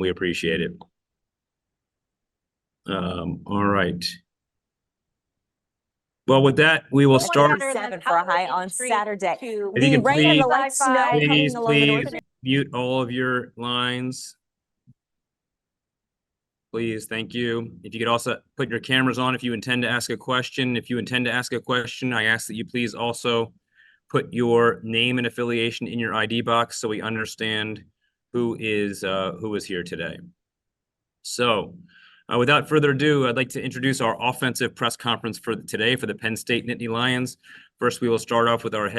We appreciate it. All right. Well, with that, we will start. 7 for a high on Saturday. If you The can rain and the light snow coming please along the northern. mute all of your lines. Please, thank you. If you could also put your cameras on if you intend to ask a question. If you intend to ask a question, I ask that you please also put your name and affiliation in your ID box so we understand who is here today. So, without further ado, I'd like to introduce our offensive press conference for today for the Penn State Nittany Lions. First, we will start off with our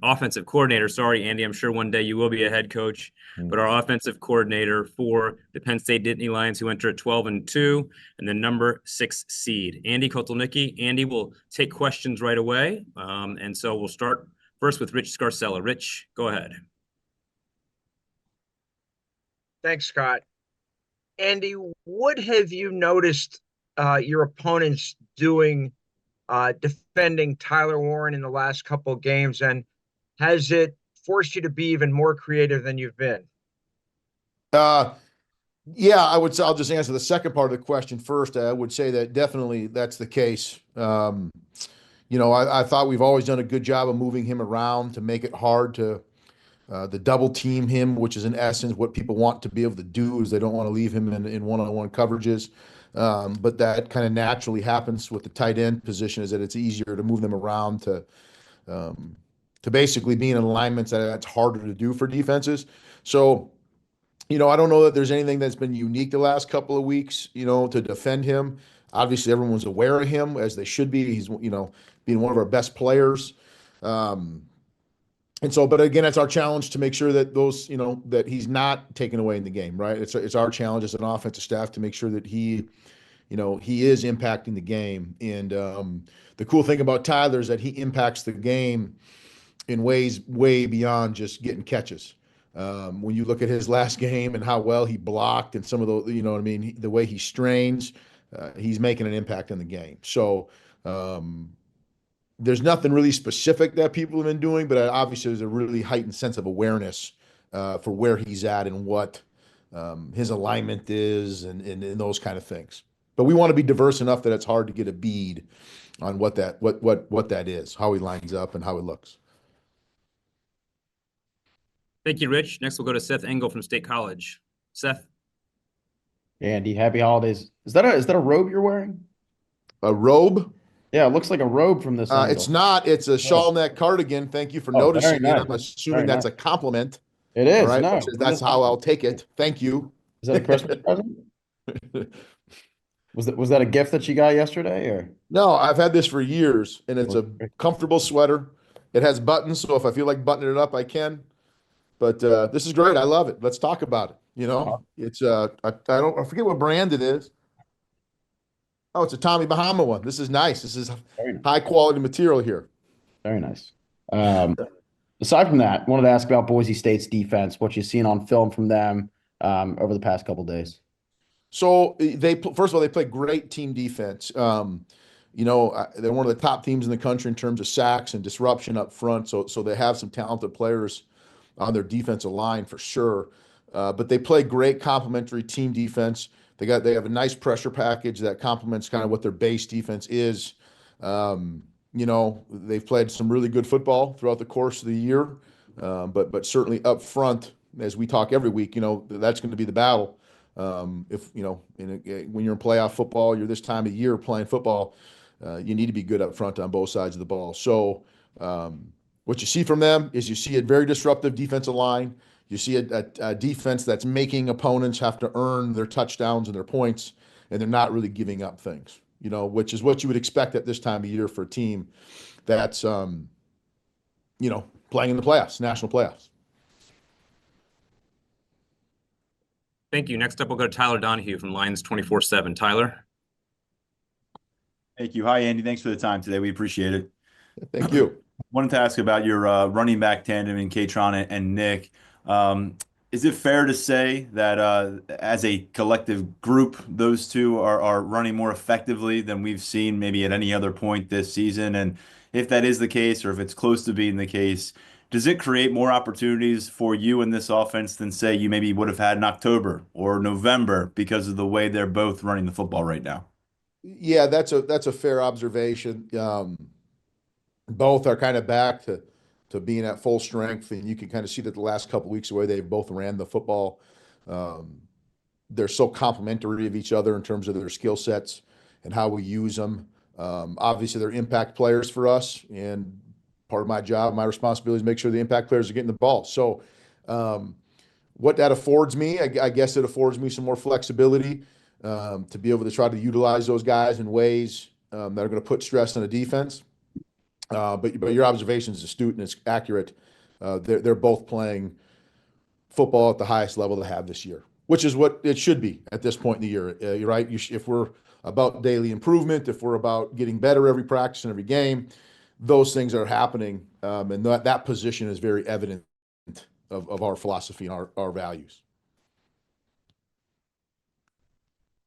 offensive coordinator. Sorry, Andy, I'm sure one day you will be a head coach, but our offensive coordinator for the Penn State Nittany Lions, who enter at 12-2 and the number 6 seed, Andy Kotelnicki. Andy will take questions right away, and so we'll start first with Rich Scarcella. Rich, go ahead. Thanks, Scott. Andy, what have you noticed your opponents doing defending Tyler Warren in the last couple of games, and has it forced you to be even more creative than you've been? Yeah, I would say I'll just answer the second part of the question first. I would say that definitely that's the case. I thought we've always done a good job of moving him around to make it hard to the double team him, which is in essence what people want to be able to do, is they don't want to leave him in one-on-one coverages. But that kind of naturally happens with the tight end position, is that it's easier to move them around to basically be in alignments that's harder to do for defenses. So, I don't know that there's anything that's been unique the last couple of weeks, to defend him. Obviously, everyone's aware of him, as they should be. He's, being one of our best players. But again, it's our challenge to make sure that that he's not taken away in the game, right? It's our challenge as an offensive staff to make sure that he is impacting the game. And the cool thing about Tyler is that he impacts the game in ways way beyond just getting catches. When you look at his last game and how well he blocked and some of those, the way he strains, he's making an impact in the game. So, there's nothing really specific that people have been doing, but obviously there's a really heightened sense of awareness for where he's at and what his alignment is and those kind of things. But we want to be diverse enough that it's hard to get a bead on what that is, how he lines up and how he looks. Thank you, Rich. Next, we'll go to Seth Engel from State College. Seth. Andy, happy holidays. Is that a robe you're wearing? A robe? Yeah, it looks like a robe from this angle. It's not. It's a shawl neck cardigan. Thank you for noticing nice. it. I'm assuming that's a compliment. It is. All right? No, That's how I'll take it. Thank you. Is that a Christmas present? Was that a gift that you got yesterday, or? No, I've had this for years, and it's a comfortable sweater. It has buttons, so if I feel like buttoning it up, I can. But this is great. I love it. Let's talk about it. It's I forget what brand it is. Oh, it's a Tommy Bahama one. This is nice. This is high quality material here. Very nice. Aside from that, I wanted to ask about Boise State's defense, what you've seen on film from them over the past couple of days. So first of all, they play great team defense. They're one of the top teams in the country in terms of sacks and disruption up front. So they have some talented players on their defensive line for sure. But they play great complementary team defense. They have a nice pressure package that complements kind of what their base defense is. They've played some really good football throughout the course of the year. But certainly up front, as we talk every week, that's going to be the battle. When you're in playoff football, you're this time of year playing football, you need to be good up front on both sides of the ball. So what you see from them is you see a very disruptive defensive line. You see a defense that's making opponents have to earn their touchdowns and their points, and they're not really giving up things, which is what you would expect at this time of year for a team that's, playing in the playoffs, national playoffs. Thank you. Next up, we'll go to Tyler Donahue from Lions 24/7. Tyler. Thank you. Hi, Andy. Thanks for the time today. We appreciate it. Thank you. Wanted to ask about your running back tandem in Katron and Nick. Is it fair to say that as a collective group, those two are running more effectively than we've seen maybe at any other point this season? And if that is the case, or if it's close to being the case, does it create more opportunities for you in this offense than, say, you maybe would have had in October or November because of the way they're both running the football right now? Yeah, that's a fair observation. Both are kind of back to being at full strength, and you can kind of see that the last couple of weeks the way they both ran the football. They're so complementary of each other in terms of their skill sets and how we use them. Obviously, they're impact players for us, and part of my job, my responsibility is make sure the impact players are getting the ball. So, what that affords me, I guess it affords me some more flexibility to be able to try to utilize those guys in ways that are going to put stress on the defense. But your observation is astute and it's accurate. They're both playing football at the highest level they have this year, which is what it should be at this point in the year. You're right. If we're about daily improvement, if we're about getting better every practice and every game, those things are happening, and that position is very evident of our philosophy and our values.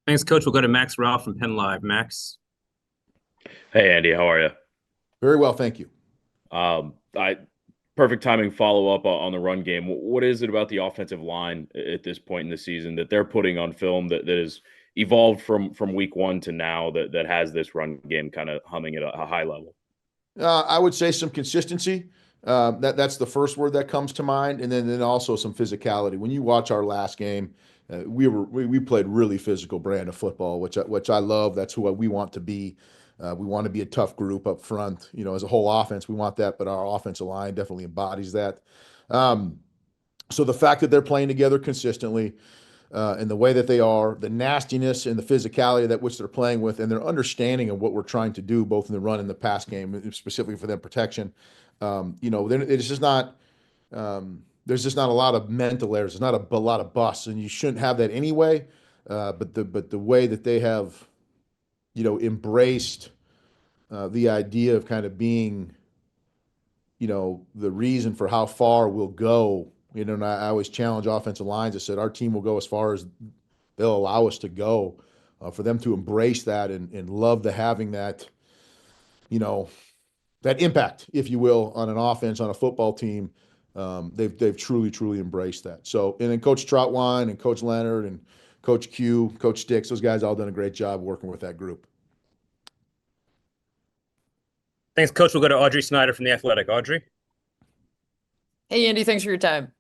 Thanks, Coach. We'll go to Max Ralph from Penn Live. Max. Hey, Andy, how are you? Very well, thank you. I perfect timing follow-up on the run game. What is it about the offensive line at this point in the season that they're putting on film that has evolved from week one to now that has this run game kind of humming at a high level? I would say some consistency. That's the first word that comes to mind, and then also some physicality. When you watch our last game, we played really physical brand of football, which I love. That's who we want to be. We want to be a tough group up front. As a whole offense, we want that, but our offensive line definitely embodies that. So the fact that they're playing together consistently, and the way that they are, the nastiness and the physicality that which they're playing with, and their understanding of what we're trying to do, both in the run and the pass game, specifically for them protection. It's just not. There's just not a lot of mental errors. There's not a lot of busts, and you shouldn't have that anyway. But the way that they have, embraced the idea of kind of being, the reason for how far we'll go. And I always challenge offensive lines. I said our team will go as far as they'll allow us to go. For them to embrace that and love the having that, that impact, if you will, on an offense, on a football team. They've truly embraced that. So, and then Coach Troutwine and Coach Leonard and Coach Q, Coach Sticks, those guys all done a great job working with that group. Thanks, Coach. We'll go to Audrey Snyder from The Athletic. Audrey. Hey, Andy, thanks for your time.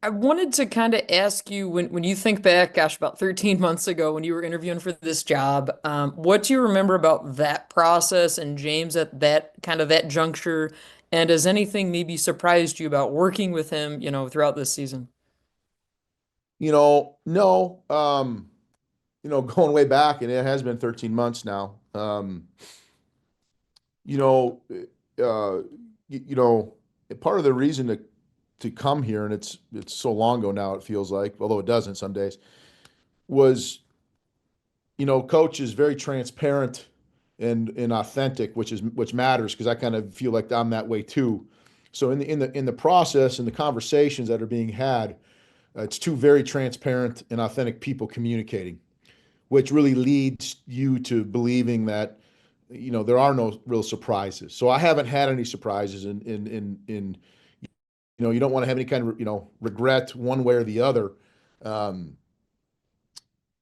I wanted to kind of ask you when you think back, gosh, about 13 months ago when you were interviewing for this job, what do you remember about that process and James at that juncture? And has anything maybe surprised you about working with him, throughout this season? No, going way back, and it has been 13 months now. Part of the reason to come here, and it's so long ago now, it feels like, although it doesn't some days, was, Coach is very transparent and authentic, which matters because I kind of feel like I'm that way too. So in the process and the conversations that are being had, it's two very transparent and authentic people communicating, which really leads you to believing that there are no real surprises. So I haven't had any surprises in you don't want to have any kind of regret one way or the other,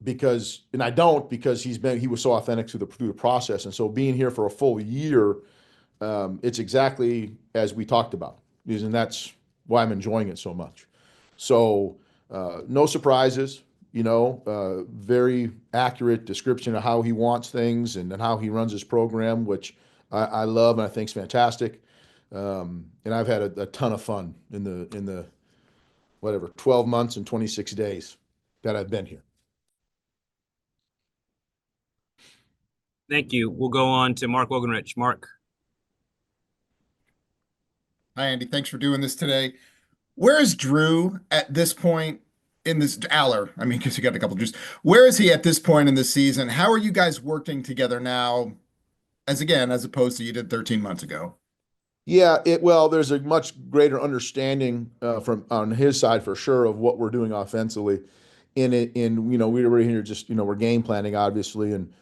because he was so authentic through the process. And so being here for a full year, it's exactly as we talked about, and that's why I'm enjoying it so much. So no surprises, very accurate description of how he wants things and how he runs his program, which I love and I think is fantastic. And I've had a ton of fun in the 12 months and 26 days that I've been here. Thank you. We'll go on to Mark Wogenrich. Mark. Hi, Andy. Thanks for doing this today. Where is Drew at this point in this Allar? I mean, because you got a couple of Drews. Where is he at this point in the season? How are you guys working together now, as opposed to you did 13 months ago? Yeah, there's a much greater understanding on his side for sure of what we're doing offensively. We were here just we're game planning obviously and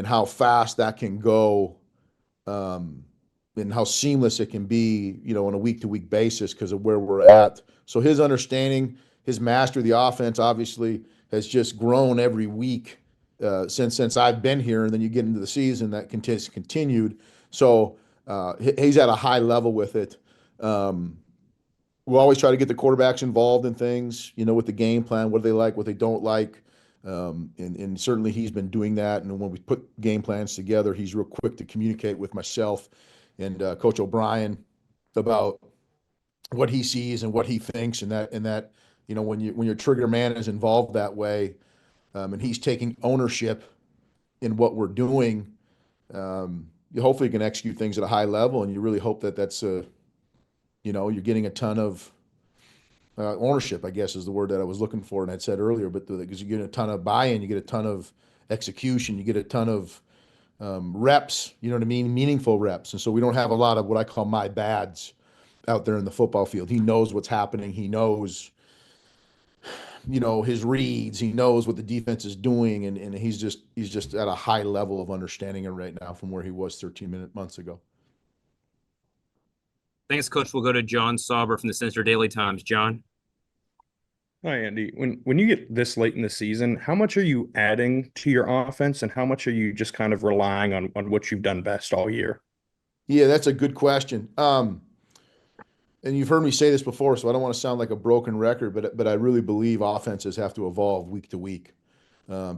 how fast that can go and how seamless it can be, on a week-to-week basis because of where we're at. So his understanding, his mastery of the offense obviously has just grown every week since I've been here. And then you get into the season, that continued. So he's at a high level with it. We'll always try to get the quarterbacks involved in things, with the game plan, what they like, what they don't like. And certainly he's been doing that. And when we put game plans together, he's real quick to communicate with myself and Coach O'Brien about what he sees and what he thinks, and that when your trigger man is involved that way, and he's taking ownership in what we're doing, you hopefully can execute things at a high level, and you really hope that that's you're getting a ton of ownership, I guess is the word that I was looking for and I'd said earlier, but because you get a ton of buy-in, you get a ton of execution, you get a ton of reps, you know what I mean? Meaningful reps. And so we don't have a lot of what I call my bads out there in the football field. He knows what's happening. He knows, his reads. He knows what the defense is doing. And he's just at a high level of understanding it right now from where he was 13 months ago. Thanks, Coach. We'll go to John Sauber from the Sensor Daily Times. John. Hi, Andy. When you get this late in the season, how much are you adding to your offense and how much are you just kind of relying on what you've done best all year? Yeah, that's a good question. And you've heard me say this before, so I don't want to sound like a broken record, but I really believe offenses have to evolve week to week,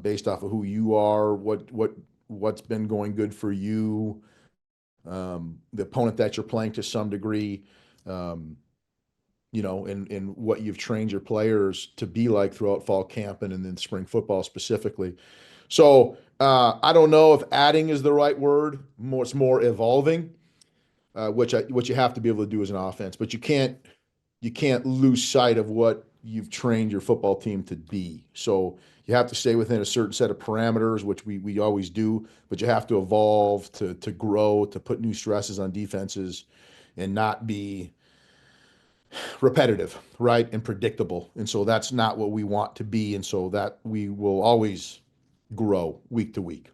based off of who you are, what's been going good for you, the opponent that you're playing to some degree, and what you've trained your players to be like throughout fall camp and then spring football specifically. So I don't know if adding is the right word. It's more evolving, which you have to be able to do as an offense. But you can't lose sight of what you've trained your football team to be. So you have to stay within a certain set of parameters, which we always do. But you have to evolve, to grow, to put new stresses on defenses, and not be repetitive, right, and predictable. And so that's not what we want to be. And so that we will always grow week to week.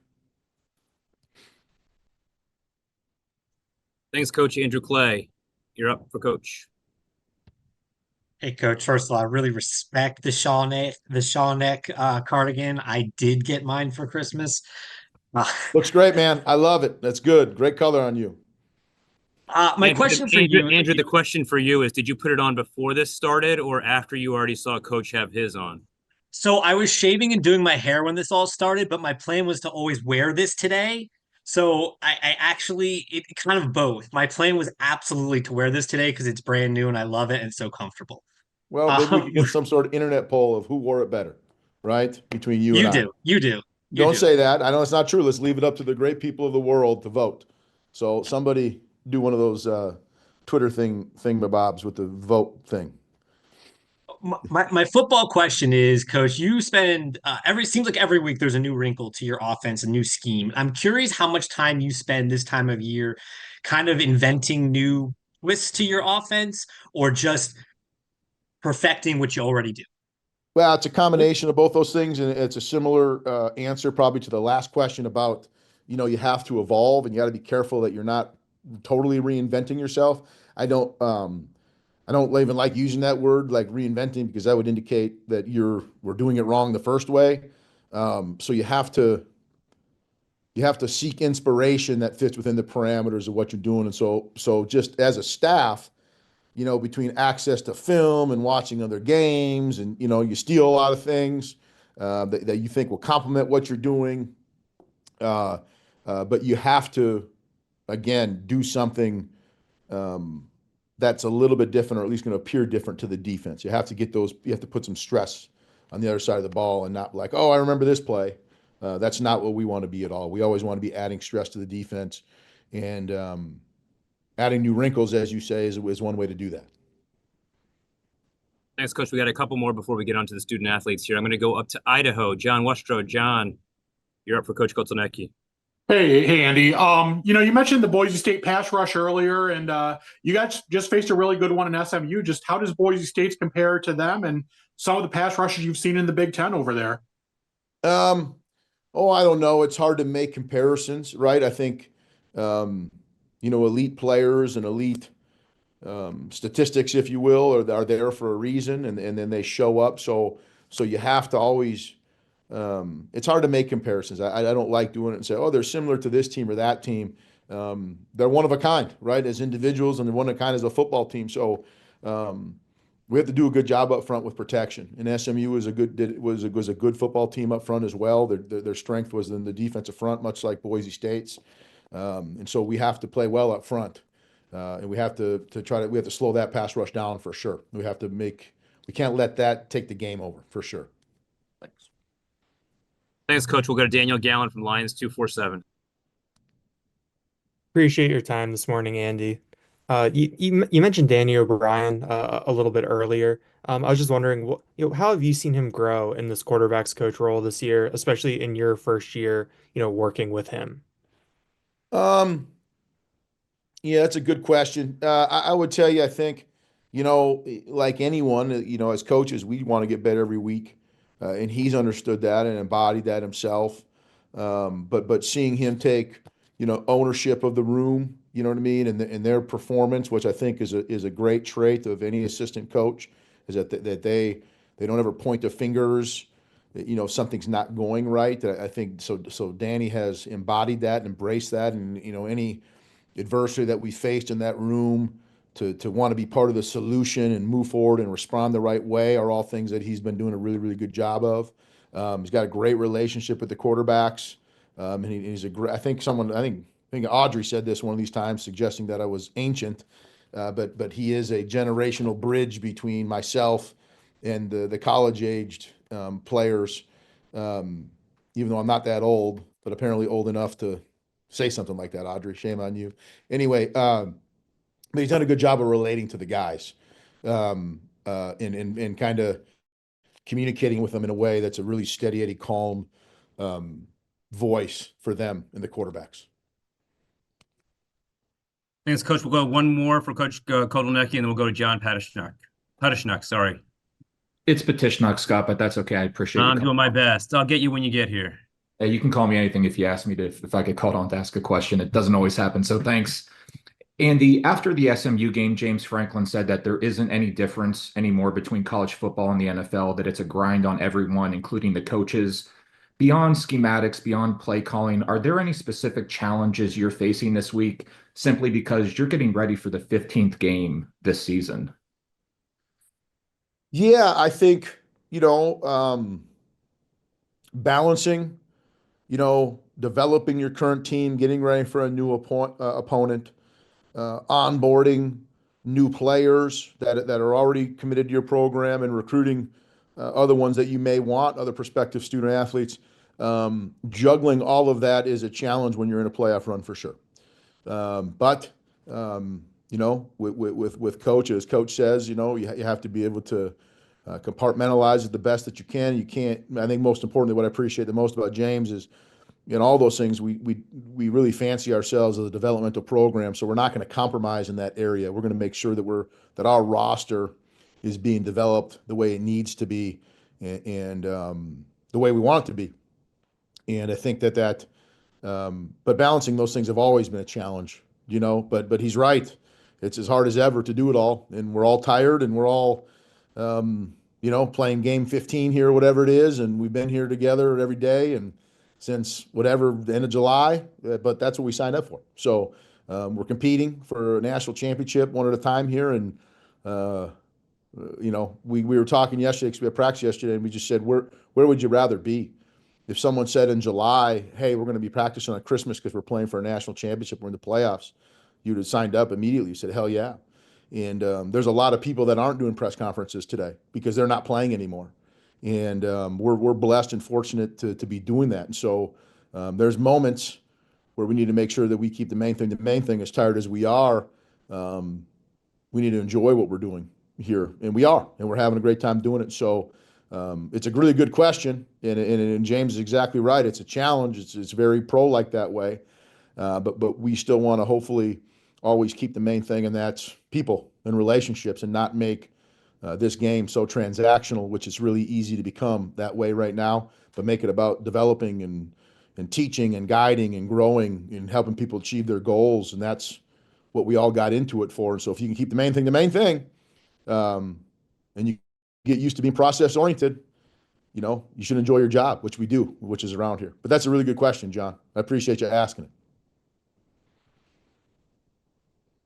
Thanks, Coach. Andrew Clay. You're up for Coach. Hey, Coach. First of all, I really respect the Shawneck cardigan. I did get mine for Christmas. Looks great, man. I love it. That's good. Great color on you. My question for you, Andrew, the question for you is, did you put it on before this started or after you already saw Coach have his on? So I was shaving and doing my hair when this all started, but my plan was to always wear this today. So I actually, it kind of both. My plan was absolutely to wear this today because it's brand new and I love it and it's so comfortable. Well, maybe we could get some sort of internet poll of who wore it better, right? Between you and I. You do. Don't say that. I know it's not true. Let's leave it up to the great people of the world to vote. So somebody do one of those Twitter thingamabobs with the vote thing. My football question is, Coach, you spend seems like every week there's a new wrinkle to your offense, a new scheme. I'm curious how much time you spend this time of year kind of inventing new twists to your offense or just perfecting what you already do. Well, it's a combination of both those things, and it's a similar answer probably to the last question about, you have to evolve and you got to be careful that you're not totally reinventing yourself. I don't even like using that word, like reinventing, because that would indicate that we're doing it wrong the first way. So you have to seek inspiration that fits within the parameters of what you're doing. And so just as a staff, between access to film and watching other games, and you steal a lot of things that you think will complement what you're doing, but you have to, again, do something that's a little bit different, or at least going to appear different to the defense. You have to put some stress on the other side of the ball and not like, oh, I remember this play. That's not what we want to be at all. We always want to be adding stress to the defense, and adding new wrinkles, as you say, is one way to do that. Thanks, Coach. We got a couple more before we get on to the student athletes here. I'm going to go up to Idaho. John Westrow. John, you're up for Coach Kotelnicki. Hey, Andy. You mentioned the Boise State pass rush earlier, and you guys just faced a really good one in SMU. Just how does Boise State compare to them and some of the pass rushes you've seen in the Big Ten over there? I don't know. It's hard to make comparisons, right? I think, elite players and elite statistics, if you will, are there for a reason, and then they show up. So you have to always. It's hard to make comparisons. I don't like doing it and say, oh, they're similar to this team or that team. They're one of a kind, right? As individuals, and they're one of a kind as a football team. So we have to do a good job up front with protection. And SMU was a good football team up front as well. Their strength was in the defensive front, much like Boise State's. And so we have to play well up front. And we have to slow that pass rush down for sure. We can't let that take the game over for sure. Thanks. Thanks, Coach. We'll go to Daniel Gallen from Lions 247. Appreciate your time this morning, Andy. You mentioned Danny O'Brien a little bit earlier. I was just wondering, how have you seen him grow in this quarterbacks coach role this year, especially in your first year, working with him? Yeah, that's a good question. I would tell you, I think, like anyone, as coaches, we want to get better every week, and he's understood that and embodied that himself. But seeing him take, ownership of the room, you know what I mean, and their performance, which I think is a great trait of any assistant coach, is that they don't ever point the fingers, something's not going right. I think so. So Danny has embodied that, embraced that, and any adversity that we faced in that room to want to be part of the solution and move forward and respond the right way are all things that he's been doing a really, really good job of. He's got a great relationship with the quarterbacks. And he's I think Audrey said this one of these times, suggesting that I was ancient, but he is a generational bridge between myself and the college-aged players, even though I'm not that old, but apparently old enough to say something like that, Audrey. Shame on you. Anyway, but he's done a good job of relating to the guys and kind of communicating with them in a way that's a really steady, Eddie, calm voice for them and the quarterbacks. Thanks, Coach. We'll go one more for Coach Kotelnicki, and then we'll go to John Patishnuck, sorry. It's Patishnuck, Scott, but that's okay. I appreciate it. I'm doing my best. I'll get you when you get here. You can call me anything if you ask me if I get called on to ask a question. It doesn't always happen, so thanks. Andy, after the SMU game, James Franklin said that there isn't any difference anymore between college football and the NFL, that it's a grind on everyone, including the coaches. Beyond schematics, beyond play calling, are there any specific challenges you're facing this week simply because you're getting ready for the 15th game this season? Yeah, I think, balancing, developing your current team, getting ready for a new opponent, onboarding new players that are already committed to your program, and recruiting other ones that you may want, other prospective student athletes. Juggling all of that is a challenge when you're in a playoff run for sure. But with coach, as coach says, you have to be able to compartmentalize it the best that you can. You can't. I think most importantly, what I appreciate the most about James is, in all those things, we really fancy ourselves as a developmental program, so we're not going to compromise in that area. We're going to make sure that our roster is being developed the way it needs to be, and the way we want it to be. And I think that but balancing those things have always been a challenge, but he's right. It's as hard as ever to do it all, and we're all tired, and we're all, playing game 15 here, whatever it is, and we've been here together every day and since whatever, the end of July, but that's what we signed up for. So we're competing for a national championship one at a time here, and we were talking yesterday, because we had practice yesterday, and we just said, where would you rather be? If someone said in July, hey, we're going to be practicing on Christmas because we're playing for a national championship, we're in the playoffs, you'd have signed up immediately. You said, hell yeah. And there's a lot of people that aren't doing press conferences today because they're not playing anymore. And we're blessed and fortunate to be doing that. And so there's moments where we need to make sure that we keep the main thing. The main thing, as tired as we are, we need to enjoy what we're doing here. And we are. And we're having a great time doing it. So it's a really good question. And James is exactly right. It's a challenge. It's very pro-like that way. But we still want to hopefully always keep the main thing, and that's people and relationships, and not make this game so transactional, which is really easy to become that way right now, but make it about developing and teaching and guiding and growing and helping people achieve their goals. And that's what we all got into it for. And so if you can keep the main thing, and you get used to being process oriented, you know, you should enjoy your job, which we do, which is around here. But that's a really good question, John. I appreciate you asking it.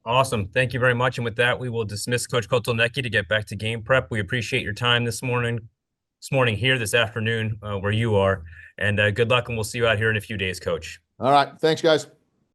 Awesome. Thank you very much. And with that, we will dismiss Coach Kotelnicki to get back to game prep. We appreciate your time this morning here, this afternoon, where you are. And good luck, and we'll see you out here in a few days, Coach. All right. Thanks, guys.